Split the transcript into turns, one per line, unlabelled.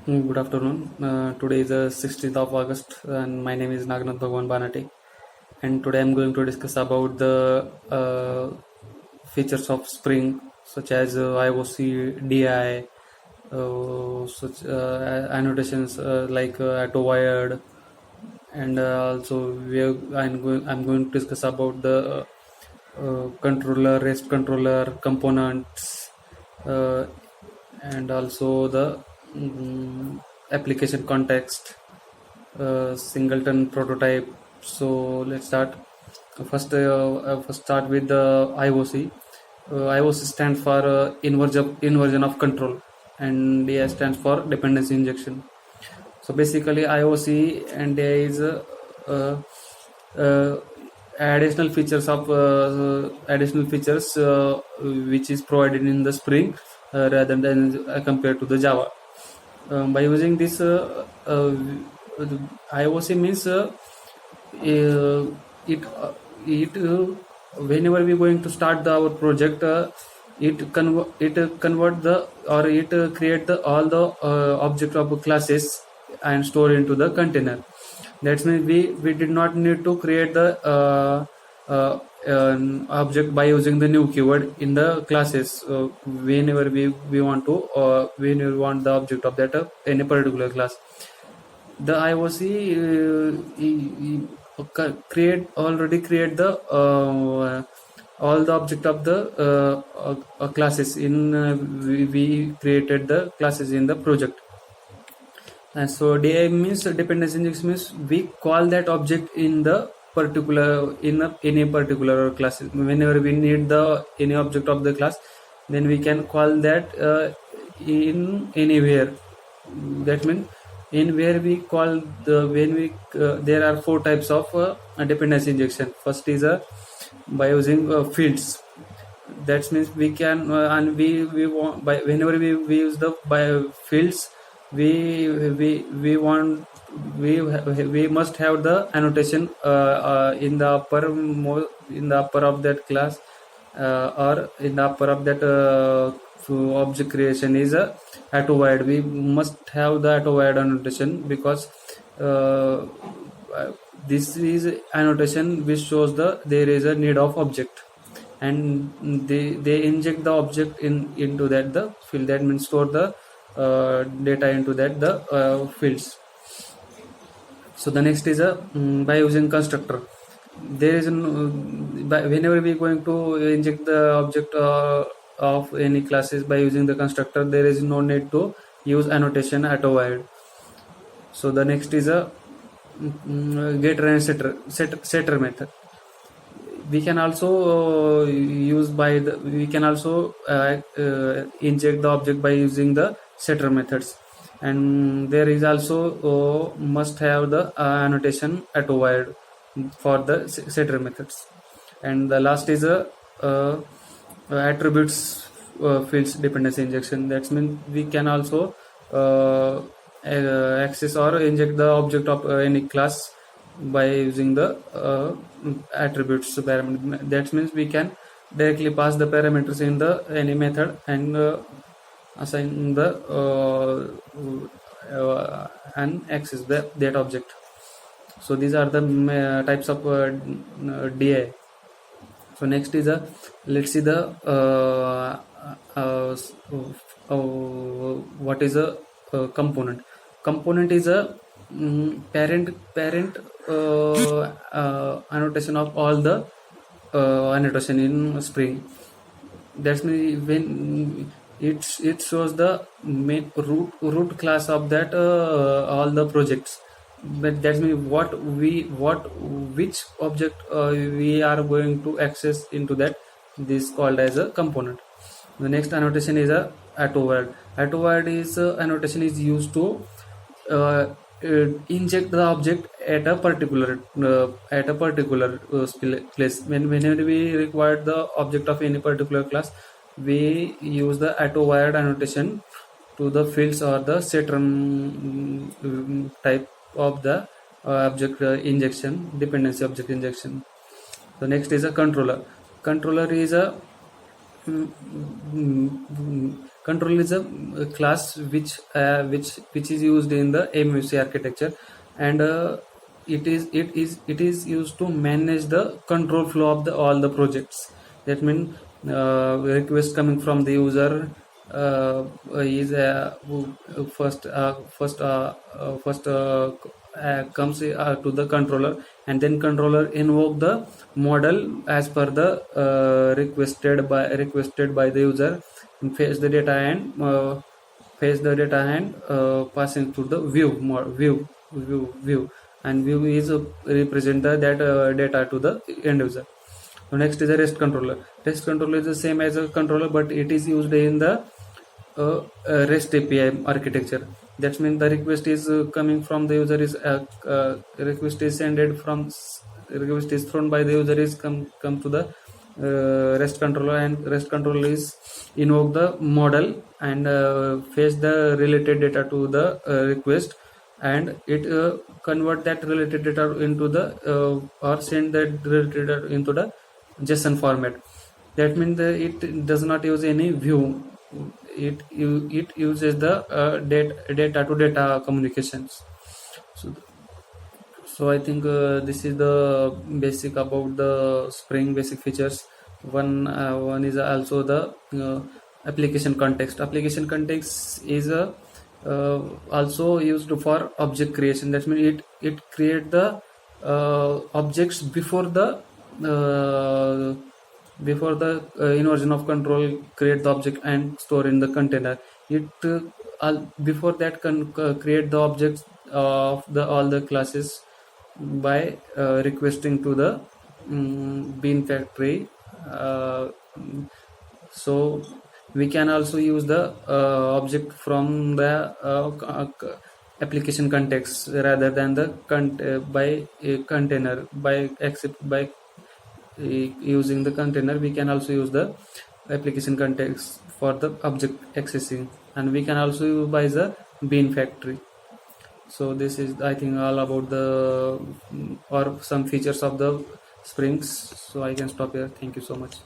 Good afternoon. Today is the 16th of August, and my name is Nagnat Bhagwan Banate. And today I'm going to discuss about the features of Spring, such as IOC, DI, such annotations like auto-wired, and also I'm going to discuss about the controller, REST controller components, uh, and also the application context, singleton prototype. So let's start. First start with the IOC. IOC stands for inversion of control, and DI stands for dependency injection. So basically, IOC and DI is uh, uh, additional features which is provided in the Spring rather than compared to the Java. By using this IOC means it whenever we going to start our project, it convert the or it create the all the object of classes and store into the container. That means we did not need to create the an object by using the new keyword in the classes whenever we want to whenever we want the object of that any particular class. The IOC create the all the object of the classes in we created the classes in the project. And so DI means dependency injection means we call that object in the particular in any particular class. Whenever we need the any object of the class, then we can call that in anywhere. That means in where we call the when we there are four types of dependency injection. First is by using fields. That means we can and we want by whenever we use the by fields, we want we must have the annotation in the in the upper of that class or in the upper of that object creation is auto-wired. We must have the auto-wired annotation because this is annotation which shows there is a need of object, and they inject the object into that the field. That means store the data into that the fields. So the next is by using constructor. There is whenever we going to inject the object of any classes by using the constructor, there is no need to use annotation auto-wired. So the next is a getter and setter method. We can also use by the we can also inject the object by using the setter methods, and there is also must have the annotation auto-wired for the setter methods. And the last is a attributes fields dependency injection. That means we can also access or inject the object of any class by using the attributes parameter. That means we can directly pass the parameters in the any method and assign the and access that object. So these are the types of DI. So next is let's see the what is a component. Component is a parent annotation of all the annotation in Spring. That's means when it shows the main root class of that all the projects. But that means which object we are going to access into that, this called as a component. The next annotation is a auto-wired. Auto-wired is annotation is used to inject the object at a particular place. Whenever we require the object of any particular class, we use the auto-wired annotation to the fields or the setter type of the object injection, dependency object injection. The next is a controller. Controller is a Controller is a class which is used in the MVC architecture, and it is used to manage the control flow of the all the projects. That means request coming from the user is comes to the controller, and then controller invoke the model as per the requested by the user, and fetch the data and passing to the view, and view is represent that data to the end user. So next is a REST controller. REST controller is the same as a controller, but it is used in the REST API architecture. That means the request is coming from the user is request is request is thrown by the user is come to the REST controller, and REST controller is invoke the model and fetch the related data to the request, and it convert that related data into the or send that related data into the JSON format. That means it does not use any view. It uses the data to data communications. So I think this is the basic about the Spring basic features. One is also the application context. Application context is also used for object creation. That means it create the objects before the inversion of control, create the object and store in the container. It before that can create the objects of all the classes by requesting to the bean factory. So we can also use the object from the application context rather than the by a container. By using the container, we can also use the application context for the object accessing, and we can also use by the bean factory. So this is, I think, all about the or some features of the Springs. So I can stop here. Thank you so much.